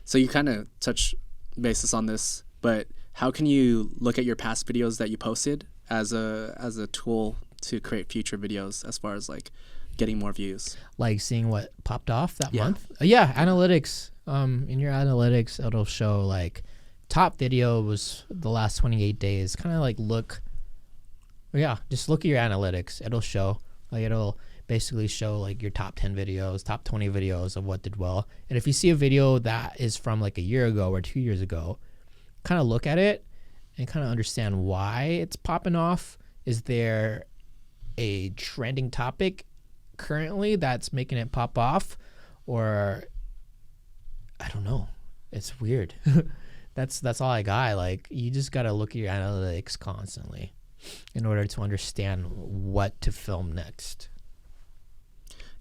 So you kind of touch basis on this, but how can you look at your past videos that you posted as a tool to create future videos as far as like getting more views? Like seeing what popped off that Yeah. month. Yeah, analytics. In your analytics, it'll show like top video was the last 28 days. Kind of like just look at your analytics. It'll show like it'll basically show like your top 10 videos, top 20 videos of what did well. And if you see a video that is from like a year ago or 2 years ago, kind of look at it and kind of understand why it's popping off. Is there a trending topic currently that's making it pop off, or I don't know. It's weird. That's all I got. Like, you just got to look at your analytics constantly in order to understand what to film next.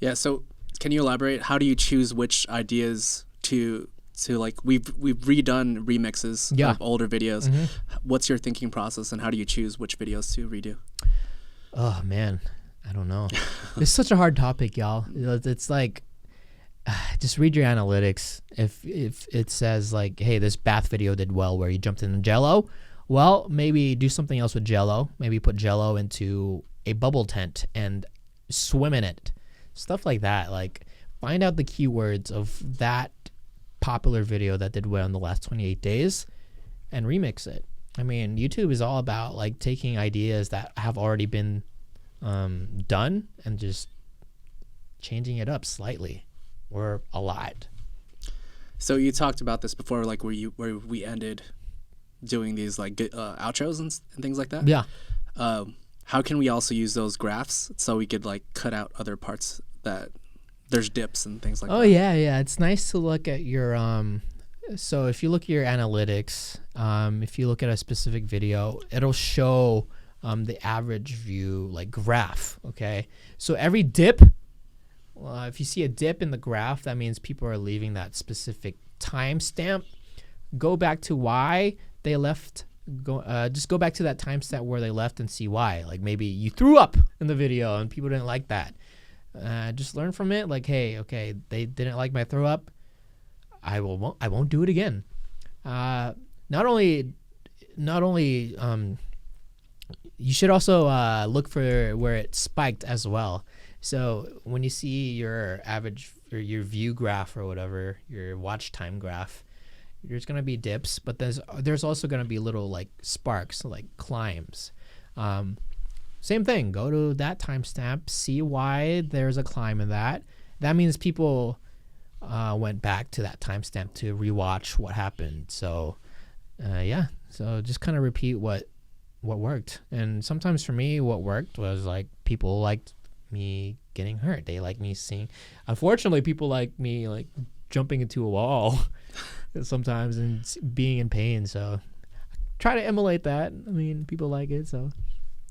Yeah. So can you elaborate? How do you choose which ideas to like? We've redone remixes of older videos. Mm-hmm. What's your thinking process, and how do you choose which videos to redo? Oh man, I don't know. It's such a hard topic, y'all. It's like, just read your analytics. If it says like, hey, this bath video did well where you jumped in Jello, well, maybe do something else with Jello. Maybe put Jello into a bubble tent and swim in it. Stuff like that. Like, find out the keywords of that popular video that did well in the last 28 days and remix it. I mean, YouTube is all about like taking ideas that have already been done and just changing it up slightly or a lot. So you talked about this before, like where we ended doing these like outros and things like that. Yeah. How can we also use those graphs so we could like cut out other parts that there's dips and things like that? Oh yeah. It's nice to look at your so if you look at your analytics, if you look at a specific video, it'll show the average view like graph. Okay, so every dip, if you see a dip in the graph, that means people are leaving that specific timestamp. Go back to why they left. Just go back to that timestamp where they left and see why. Like, maybe you threw up in the video and people didn't like that. Just learn from it. Like, hey, okay, they didn't like my throw up. I won't do it again. Not only you should also look for where it spiked as well. So when you see your average or your view graph or whatever, your watch time graph, there's gonna be dips, but there's also gonna be little like sparks, like climbs. Same thing. Go to that timestamp, see why there's a climb in that. That means people went back to that timestamp to rewatch what happened. So so just kind of repeat what worked. And sometimes for me, what worked was like people liked me getting hurt. They like me seeing. Unfortunately, people like me like jumping into a wall sometimes and being in pain. So try to emulate that. I mean, people like it. So